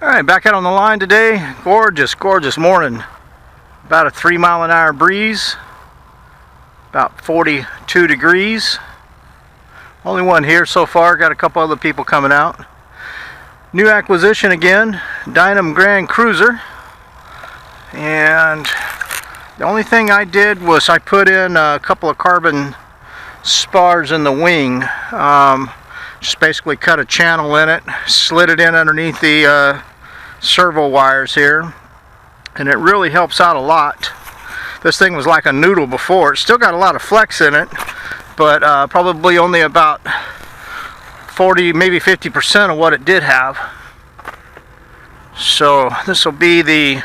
Alright, back out on the line today. Gorgeous, gorgeous morning. About a 3-mile-an-hour breeze. About 42 degrees. Only one here so far. Got a couple other people coming out. New acquisition again. Dynam Grand Cruiser. And the only thing I did was I put in a couple of carbon spars in the wing. Just basically cut a channel in it, slid it in underneath the servo wires here, and it really helps out a lot. This thing was like a noodle before. It's still got a lot of flex in it, but probably only about 40, maybe 50% of what it did have. So this will be the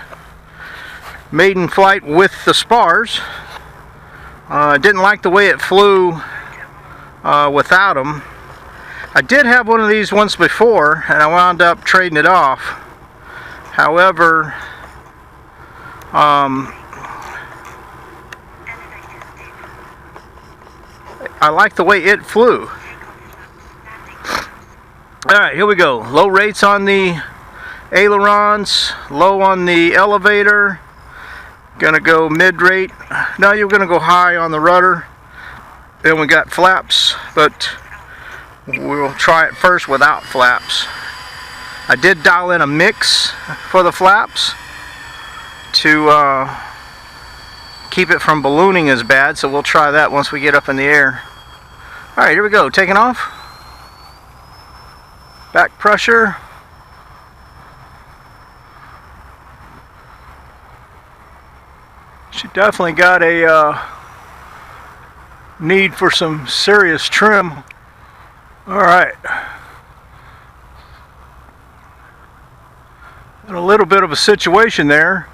maiden flight with the spars. I didn't like the way it flew without them. I did have one of these once before, and I wound up trading it off. However, I like the way it flew. Alright, here we go. Low rates on the ailerons, low on the elevator. Gonna go mid-rate. Now you're gonna go high on the rudder. Then we got flaps, but we'll try it first without flaps. I did dial in a mix for the flaps to keep it from ballooning as bad, so we'll try that once we get up in the air. Alright, here we go. Taking off. Back pressure. She definitely got a need for some serious trim. Alright. A little bit of a situation there.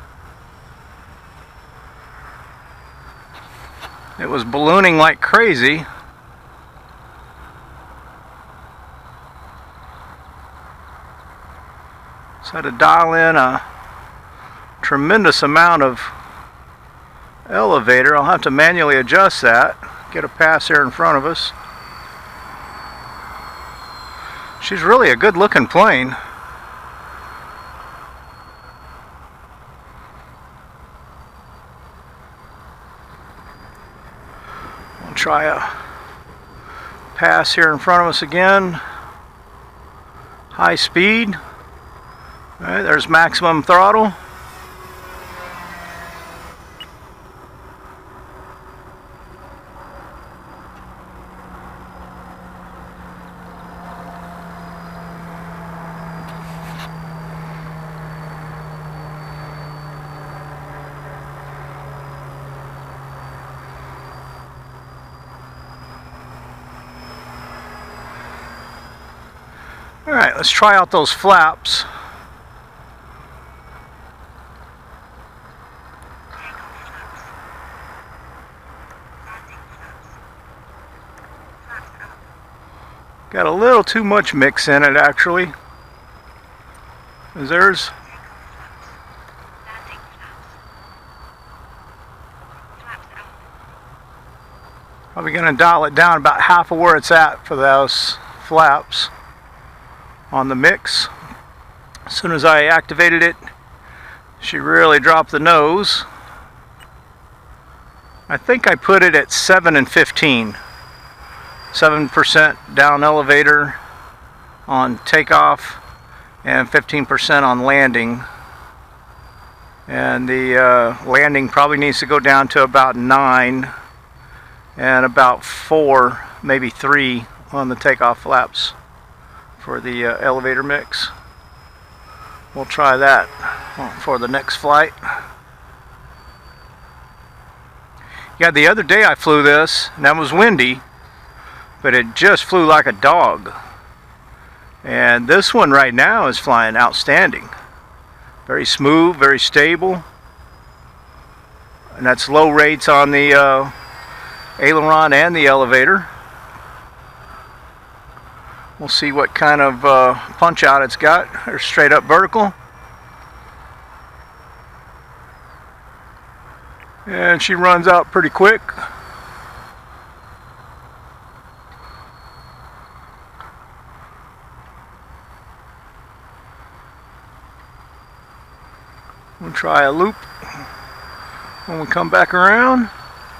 It was ballooning like crazy. So I had to dial in a tremendous amount of elevator. I'll have to manually adjust that. Get a pass here in front of us. She's really a good looking plane. We'll try a pass here in front of us again. High speed. Alright, there's maximum throttle. Alright, let's try out those flaps. Got a little too much mix in it actually. There's probably going to dial it down about half of where it's at for those flaps on the mix. As soon as I activated it, she really dropped the nose. I think I put it at 7 and 15. 7% down elevator on takeoff and 15% on landing. And the landing probably needs to go down to about 9 and about 4, maybe 3 on the takeoff flaps for the elevator mix. We'll try that for the next flight. Yeah, the other day I flew this, and that was windy, but it just flew like a dog. And this one right now is flying outstanding. Very smooth, very stable. And that's low rates on the aileron and the elevator. We'll see what kind of punch out it's got. Or straight up vertical. And she runs out pretty quick. We'll try a loop when we come back around,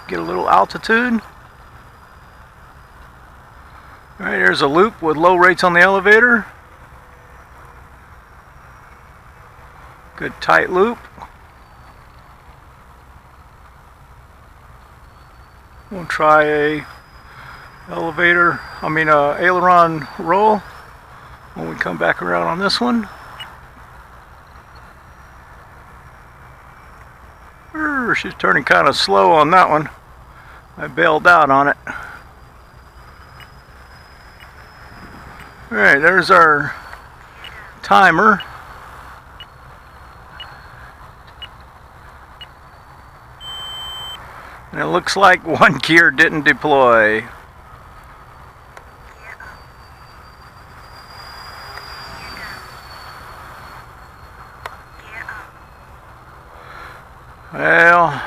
get a little altitude. Alright, there's a loop with low rates on the elevator. Good tight loop. We'll try a aileron roll when we come back around on this one. She's turning kind of slow on that one. I bailed out on it. Alright, there's our timer. And it looks like one gear didn't deploy. Well,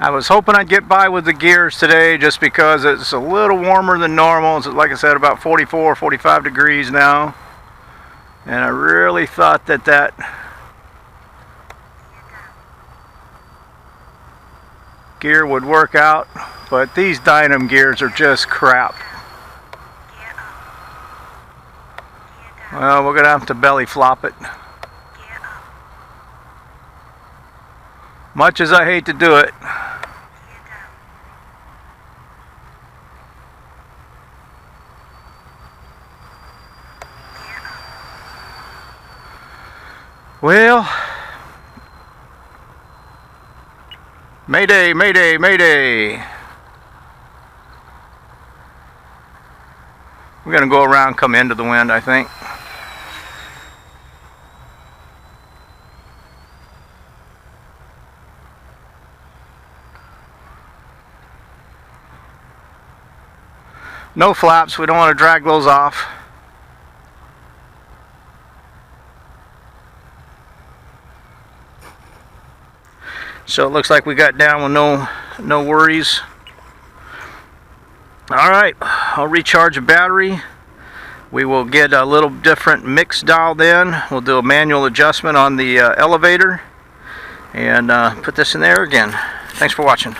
I was hoping I'd get by with the gears today just because it's a little warmer than normal. It's, like I said, about 44, 45 degrees now. And I really thought that gear would work out, but these Dynam gears are just crap. Well, we're going to have to belly flop it. Much as I hate to do it. Well, mayday, mayday, mayday. We're going to go around, come into the wind, I think. No flaps, we don't want to drag those off. So it looks like we got down with no worries. Alright, I'll recharge a battery. We will get a little different mix dialed in. We'll do a manual adjustment on the elevator and put this in there again. Thanks for watching.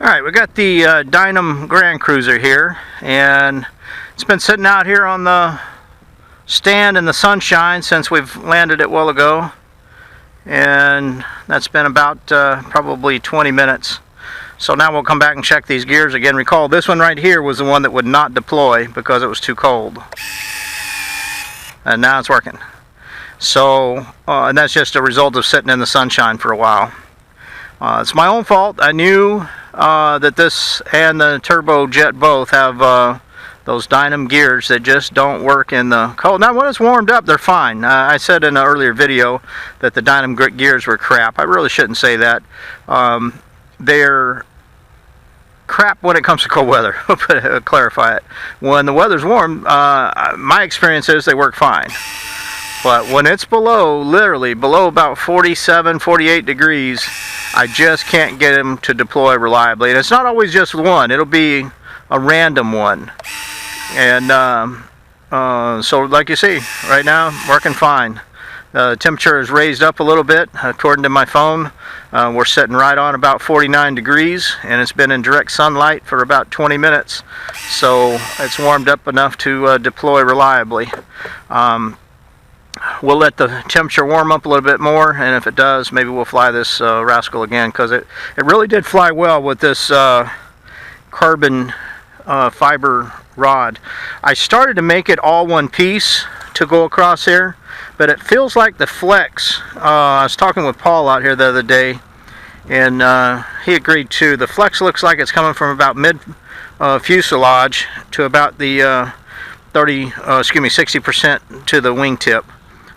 Alright, we got the Dynam Grand Cruiser here, and it's been sitting out here on the stand in the sunshine since we've landed it a while ago, and that's been about probably 20 minutes. So now we'll come back and check these gears again. Recall, this one right here was the one that would not deploy because it was too cold, and now it's working. So and that's just a result of sitting in the sunshine for a while. It's my own fault. I knew that this and the turbojet both have those Dynam gears that just don't work in the cold. Now when it's warmed up, they're fine. I said in an earlier video that the Dynam gears were crap. I really shouldn't say that. They're crap when it comes to cold weather. I'll clarify it. When the weather's warm, my experience is they work fine. But when it's below, literally below about 47, 48 degrees, I just can't get them to deploy reliably. And it's not always just one. It'll be a random one. And so like you see, right now, working fine. The temperature is raised up a little bit. According to my phone, we're sitting right on about 49 degrees, and it's been in direct sunlight for about 20 minutes. So it's warmed up enough to deploy reliably. We'll let the temperature warm up a little bit more, and if it does, maybe we'll fly this rascal again, because it really did fly well with this carbon fiber rod. I started to make it all one piece to go across here, but it feels like the flex, I was talking with Paul out here the other day, and he agreed too. The flex looks like it's coming from about mid fuselage to about the 60% to the wingtip.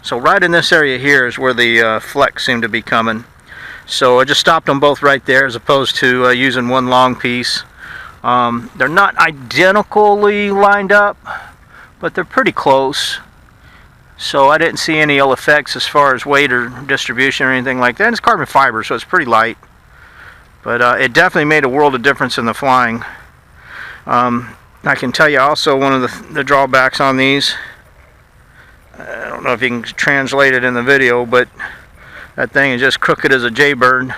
So right in this area here is where the flex seemed to be coming. So I just stopped them both right there, as opposed to using one long piece. They're not identically lined up, but they're pretty close. So I didn't see any ill effects as far as weight or distribution or anything like that. And it's carbon fiber, so it's pretty light. But it definitely made a world of difference in the flying. I can tell you also one of the drawbacks on these don't know if you can translate it in the video, but that thing is just crooked as a jaybird.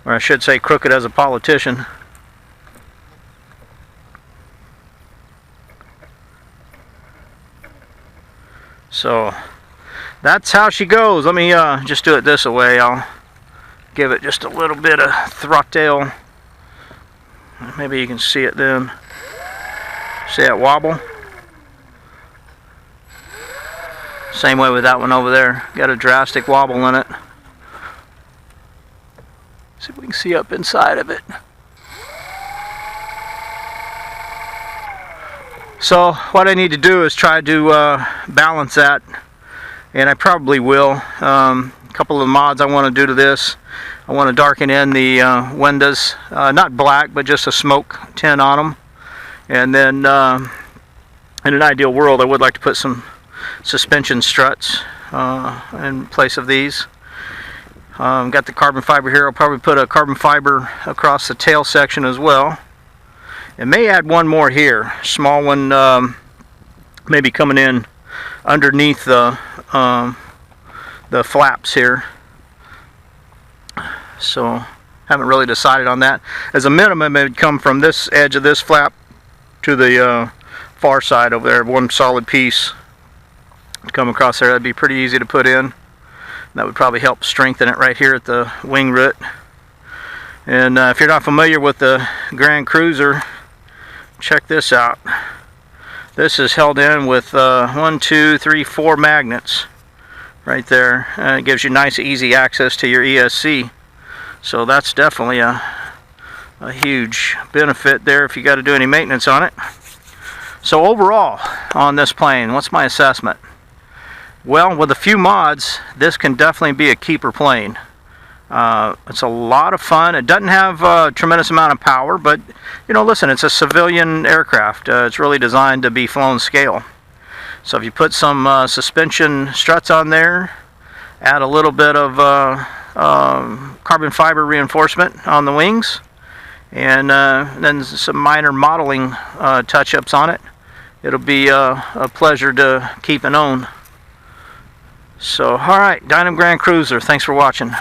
Or I should say crooked as a politician. So that's how she goes. Let me just do it this way. I'll give it just a little bit of throttle. Maybe you can see it then. See that wobble? Same way with that one over there. Got a drastic wobble in it. See if we can see up inside of it. So what I need to do is try to balance that, and I probably will. A couple of mods I want to do to this. I want to darken in the windows, not black, but just a smoke tint on them. And then in an ideal world, I would like to put some suspension struts in place of these. Got the carbon fiber here. I'll probably put a carbon fiber across the tail section as well. It may add one more here, small one, maybe coming in underneath the flaps here. So haven't really decided on that. As a minimum, it would come from this edge of this flap to the far side over there. One solid piece to come across there. That'd be pretty easy to put in. That would probably help strengthen it right here at the wing root. And if you're not familiar with the Grand Cruiser, check this out. This is held in with 1, 2, 3, 4 magnets right there. It gives you nice easy access to your ESC. So that's definitely a huge benefit there if you got to do any maintenance on it. So overall on this plane, what's my assessment? Well, with a few mods, this can definitely be a keeper plane. It's a lot of fun. It doesn't have a tremendous amount of power, but you know, listen, it's a civilian aircraft. It's really designed to be flown scale. So if you put some suspension struts on there, add a little bit of carbon fiber reinforcement on the wings, and then some minor modeling touch-ups on it, it'll be a pleasure to keep and own. So, alright, Dynam Grand Cruiser, thanks for watching.